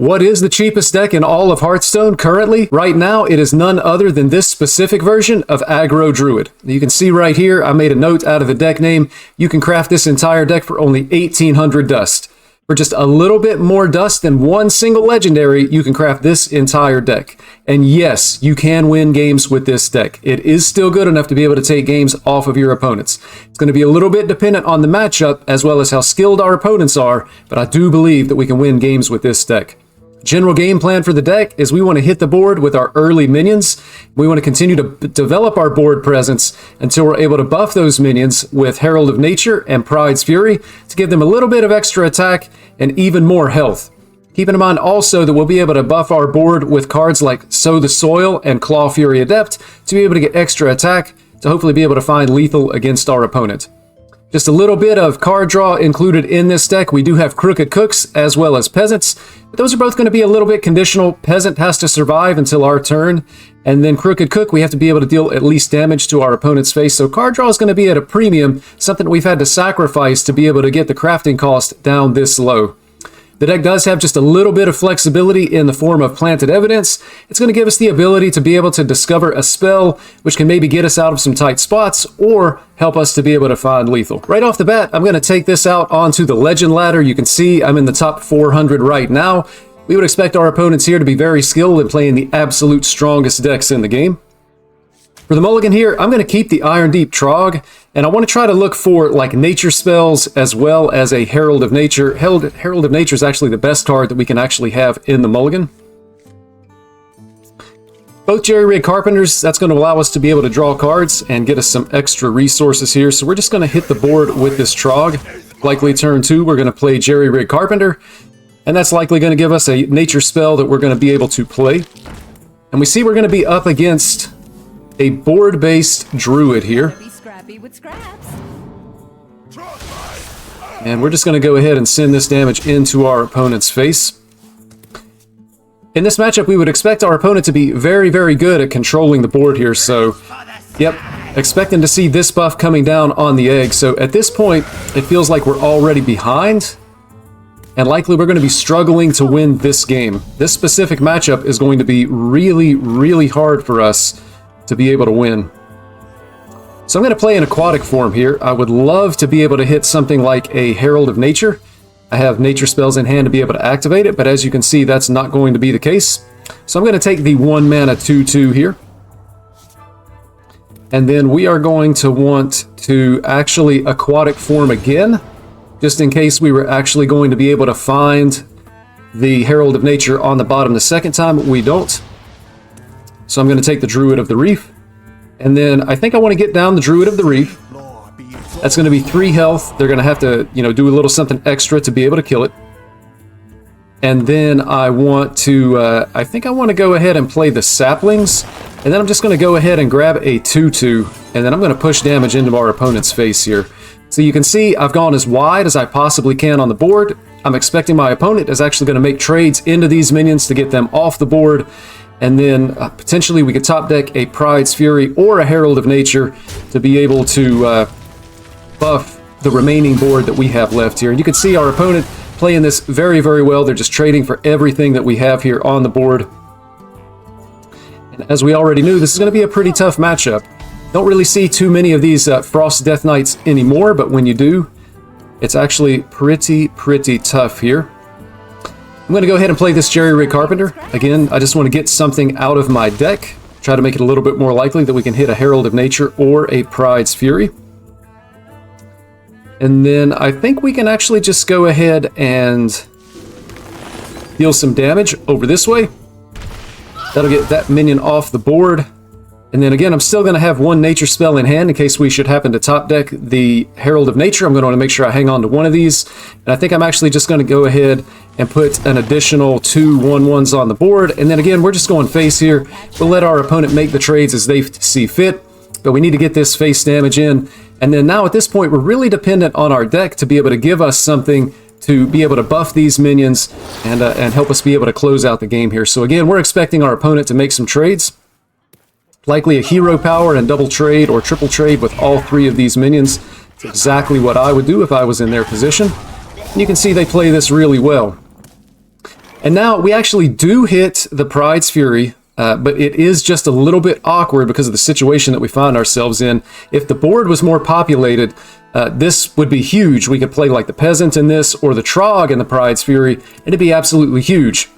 What is the cheapest deck in all of Hearthstone currently? Right now, it is none other than this specific version of Aggro Druid. You can see right here, I made a note out of the deck name. You can craft this entire deck for only 1,800 dust. For just a little bit more dust than one single legendary, you can craft this entire deck. And yes, you can win games with this deck. It is still good enough to be able to take games off of your opponents. It's going to be a little bit dependent on the matchup as well as how skilled our opponents are, but I do believe that we can win games with this deck. General game plan for the deck is we want to hit the board with our early minions. We want to continue to develop our board presence until we're able to buff those minions with Herald of Nature and Pride's Fury to give them a little bit of extra attack and even more health. Keeping in mind also that we'll be able to buff our board with cards like Sow the Soil and Claw Fury Adept to be able to get extra attack to hopefully be able to find lethal against our opponent. Just a little bit of card draw included in this deck. We do have Crooked Cooks as well as Peasants, but those are both going to be a little bit conditional. Peasant has to survive until our turn, and then Crooked Cook, we have to be able to deal at least damage to our opponent's face. So card draw is going to be at a premium, something we've had to sacrifice to be able to get the crafting cost down this low. The deck does have just a little bit of flexibility in the form of Planted Evidence. It's going to give us the ability to be able to discover a spell, which can maybe get us out of some tight spots or help us to be able to find lethal. Right off the bat, I'm going to take this out onto the Legend ladder. You can see I'm in the top 400 right now. We would expect our opponents here to be very skilled in playing the absolute strongest decks in the game. For the mulligan here, I'm going to keep the Iron Deep Trog, and I want to try to look for like nature spells as well as a Herald of Nature. Herald of Nature is actually the best card that we can actually have in the mulligan. Both Jerry-Rig Carpenters, that's going to allow us to be able to draw cards and get us some extra resources here. So we're just going to hit the board with this Trog. Likely turn 2, we're going to play Jerry-Rig Carpenter, and that's likely going to give us a nature spell that we're going to be able to play. And we see we're going to be up against a board-based Druid here. And we're just going to go ahead and send this damage into our opponent's face. In this matchup, we would expect our opponent to be very, very good at controlling the board here. So, yep, expecting to see this buff coming down on the egg. So at this point, it feels like we're already behind. And likely we're going to be struggling to win this game. This specific matchup is going to be really, really hard for us to be able to win. So I'm going to play an aquatic form here. I would love to be able to hit something like a Herald of Nature. I have nature spells in hand to be able to activate it, but as you can see, that's not going to be the case. So I'm going to take the 1 mana 2/2 here. And then we are going to want to actually aquatic form again, just in case we were actually going to be able to find the Herald of Nature on the bottom the second time. We don't. So I'm going to take the Druid of the Reef. And then I think I want to get down the Druid of the Reef. That's going to be 3 health. They're going to have to, do a little something extra to be able to kill it. And then I want to, I think I want to go ahead and play the Saplings. And then I'm just going to go ahead and grab a 2/2. And then I'm going to push damage into our opponent's face here. So you can see I've gone as wide as I possibly can on the board. I'm expecting my opponent is actually going to make trades into these minions to get them off the board. And then potentially we could top deck a Pride's Fury or a Herald of Nature to be able to buff the remaining board that we have left here. And you can see our opponent playing this very, very well. They're just trading for everything that we have here on the board. And as we already knew, this is going to be a pretty tough matchup. Don't really see too many of these Frost Death Knights anymore, but when you do, it's actually pretty tough here. I'm going to go ahead and play this Jerry-Rig Carpenter. Again, I just want to get something out of my deck. Try to make it a little bit more likely that we can hit a Herald of Nature or a Pride's Fury. And then I think we can actually just go ahead and deal some damage over this way. That'll get that minion off the board. And then again, I'm still going to have 1 nature spell in hand in case we should happen to top deck the Herald of Nature. I'm going to want to make sure I hang on to one of these. And I think I'm actually just going to go ahead and put an additional 2 1/1s on the board. And then again, we're just going face here. We'll let our opponent make the trades as they see fit. But we need to get this face damage in. And then now at this point, we're really dependent on our deck to be able to give us something to be able to buff these minions and help us be able to close out the game here. So again, we're expecting our opponent to make some trades. Likely a hero power and double trade or triple trade with all 3 of these minions. It's exactly what I would do if I was in their position. And you can see they play this really well. And now we actually do hit the Pride's Fury, but it is just a little bit awkward because of the situation that we find ourselves in. If the board was more populated, this would be huge. We could play like the Peasant in this, or the Trog in the Pride's Fury, and it'd be absolutely huge.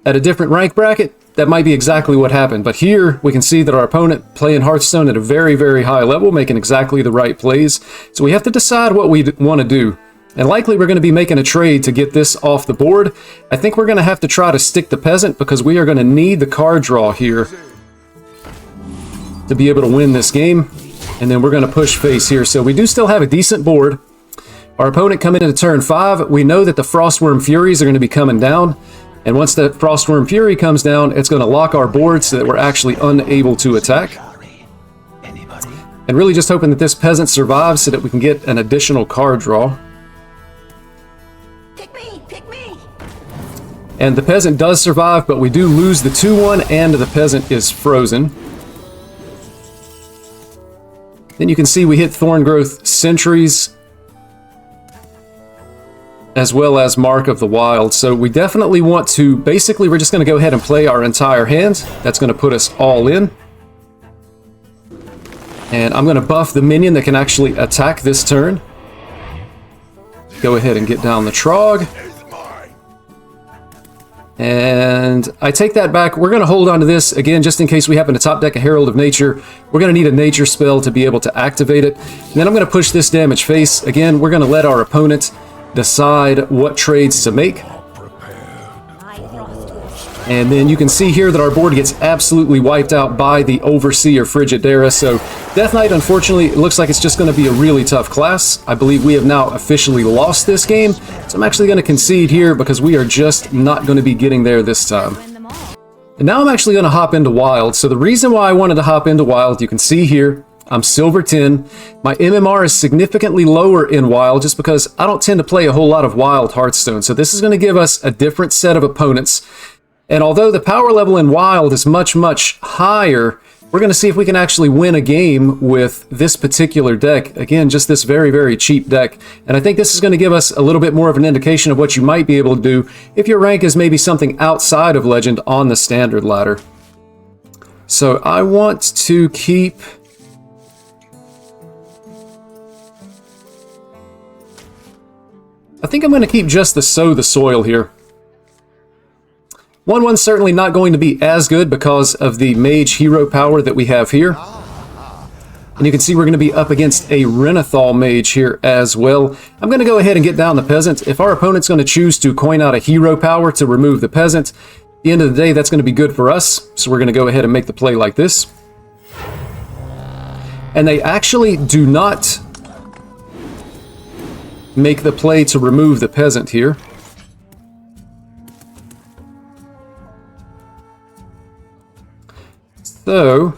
At a different rank bracket, that might be exactly what happened. But here, we can see that our opponent playing Hearthstone at a very, very high level, making exactly the right plays. So we have to decide what we want to do. And likely we're going to be making a trade to get this off the board. I think we're going to have to try to stick the Peasant because we are going to need the card draw here to be able to win this game. And then we're going to push face here. So we do still have a decent board. Our opponent coming into turn 5. We know that the Frostworm Furies are going to be coming down. And once that Frostworm Fury comes down, it's going to lock our board so that we're actually unable to attack. And really just hoping that this Peasant survives so that we can get an additional card draw. Pick me! And the Peasant does survive, but we do lose the 2-1 and the Peasant is frozen. Then you can see we hit Thorngrowth Sentries, as well as Mark of the Wild. So we definitely want to, basically we're just going to go ahead and play our entire hand. That's going to put us all in. And I'm going to buff the minion that can actually attack this turn. Go ahead and get down the Trog. And I take that back. We're going to hold on to this, again, just in case we happen to top deck a Herald of Nature. We're going to need a nature spell to be able to activate it. And then I'm going to push this damage face. Again, we're going to let our opponent decide what trades to make. And then you can see here that our board gets absolutely wiped out by the Overseer Frigidera. So Death Knight, unfortunately, it looks like it's just going to be a really tough class. I believe we have now officially lost this game. So I'm actually going to concede here because we are just not going to be getting there this time. And now I'm actually going to hop into Wild. So the reason why I wanted to hop into Wild, you can see here, I'm Silver 10. My MMR is significantly lower in Wild just because I don't tend to play a whole lot of Wild Hearthstone. So this is going to give us a different set of opponents. And although the power level in Wild is much, much higher, we're going to see if we can actually win a game with this particular deck. Again, just this very, very cheap deck. And I think this is going to give us a little bit more of an indication of what you might be able to do if your rank is maybe something outside of Legend on the standard ladder. So I want to keep... I think I'm going to keep just the Sow the Soil here. 1-1's certainly not going to be as good because of the mage hero power that we have here. And you can see we're going to be up against a Renathal mage here as well. I'm going to go ahead and get down the Peasant. If our opponent's going to choose to coin out a hero power to remove the Peasant, at the end of the day, that's going to be good for us. So we're going to go ahead and make the play like this. And they actually do not make the play to remove the Peasant here. So,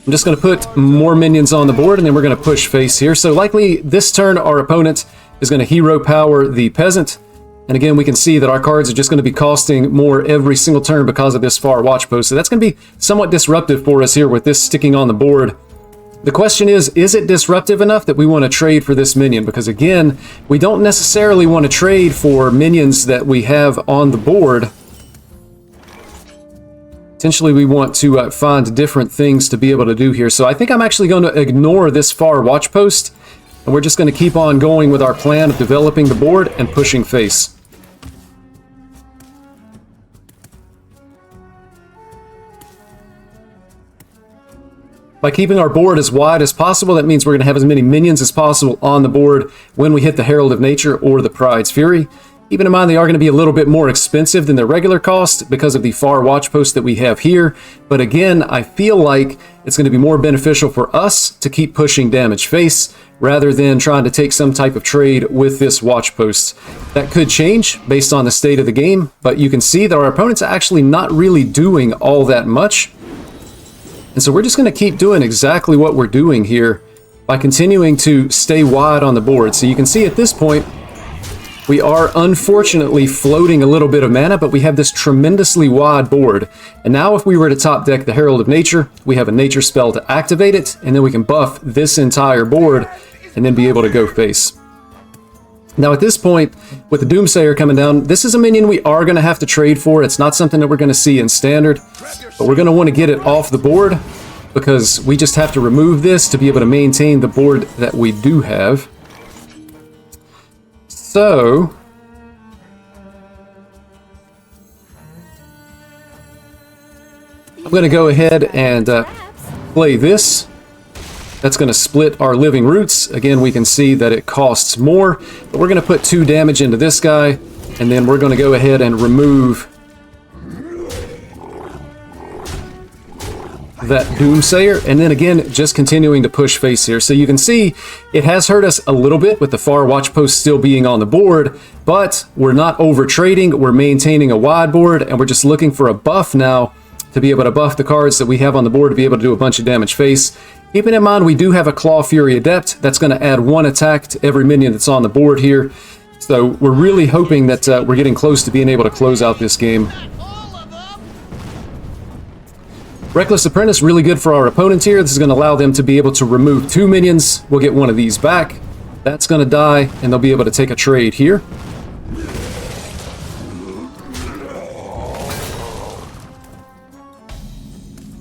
I'm just going to put more minions on the board, and then we're going to push face here. So likely this turn our opponent is going to hero power the Peasant. And again, we can see that our cards are just going to be costing more every single turn because of this far watch post. So that's going to be somewhat disruptive for us here with this sticking on the board. The question is it disruptive enough that we want to trade for this minion? Because again, we don't necessarily want to trade for minions that we have on the board. Potentially we want to find different things to be able to do here. So I think I'm actually going to ignore this far watch post, and we're just going to keep on going with our plan of developing the board and pushing face. By keeping our board as wide as possible, that means we're going to have as many minions as possible on the board when we hit the Herald of Nature or the Pride's Fury. Keeping in mind they are going to be a little bit more expensive than their regular cost because of the far watch post that we have here. But again, I feel like it's going to be more beneficial for us to keep pushing damage face rather than trying to take some type of trade with this watch post. That could change based on the state of the game, but you can see that our opponent's actually not really doing all that much. And so we're just going to keep doing exactly what we're doing here by continuing to stay wide on the board. So you can see at this point, we are unfortunately floating a little bit of mana, but we have this tremendously wide board. And now if we were to top deck the Herald of Nature, we have a nature spell to activate it, and then we can buff this entire board and then be able to go face. Now at this point, with the Doomsayer coming down, this is a minion we are going to have to trade for. It's not something that we're going to see in Standard, but we're going to want to get it off the board because we just have to remove this to be able to maintain the board that we do have. So I'm going to go ahead and play this. That's going to split our living roots. Again, we can see that it costs more, but we're going to put 2 damage into this guy, and then we're going to go ahead and remove that Doomsayer, and then again, just continuing to push face here. So you can see it has hurt us a little bit with the far watch post still being on the board, but we're not over trading. We're maintaining a wide board, and we're just looking for a buff now to be able to buff the cards that we have on the board to be able to do a bunch of damage face. Keeping in mind, we do have a Claw Fury Adept. That's going to add 1 attack to every minion that's on the board here. So we're really hoping that we're getting close to being able to close out this game. Reckless Apprentice, really good for our opponent here. This is going to allow them to be able to remove 2 minions. We'll get one of these back. That's going to die, and they'll be able to take a trade here.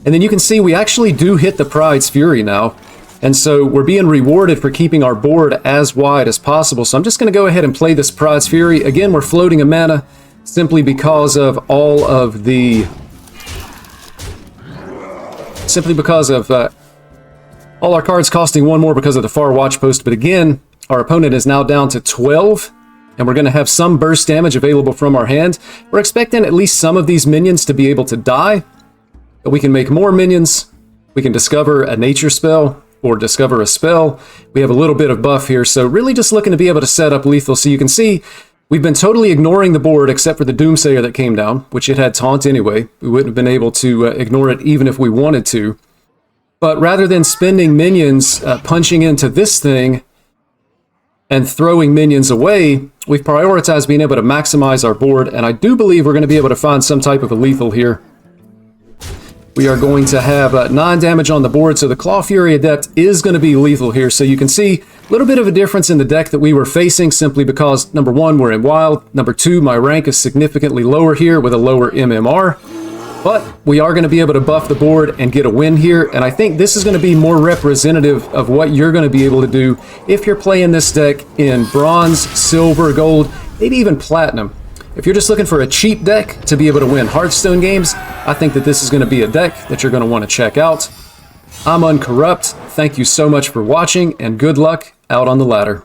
And then you can see we actually do hit the Pride's Fury now. And so we're being rewarded for keeping our board as wide as possible. So I'm just going to go ahead and play this Pride's Fury. Again, we're floating a mana simply because of all of the... all our cards costing 1 more because of the far watch post. But again, our opponent is now down to 12. And we're going to have some burst damage available from our hand. We're expecting at least some of these minions to be able to die. But we can make more minions. We can discover a nature spell or discover a spell. We have a little bit of buff here, so really just looking to be able to set up lethal. So you can see we've been totally ignoring the board except for the Doomsayer that came down, which it had taunt anyway. We wouldn't have been able to ignore it even if we wanted to. But rather than spending minions punching into this thing and throwing minions away, we've prioritized being able to maximize our board, and I do believe we're going to be able to find some type of a lethal here. We are going to have 9 damage on the board, so the Claw Fury Adept is going to be lethal here. So you can see a little bit of a difference in the deck that we were facing simply because, number 1, we're in Wild. Number 2, my rank is significantly lower here with a lower MMR. But we are going to be able to buff the board and get a win here, and I think this is going to be more representative of what you're going to be able to do if you're playing this deck in Bronze, Silver, Gold, maybe even Platinum. If you're just looking for a cheap deck to be able to win Hearthstone games, I think that this is going to be a deck that you're going to want to check out. I'm Uncorrupt. Thank you so much for watching, and good luck out on the ladder.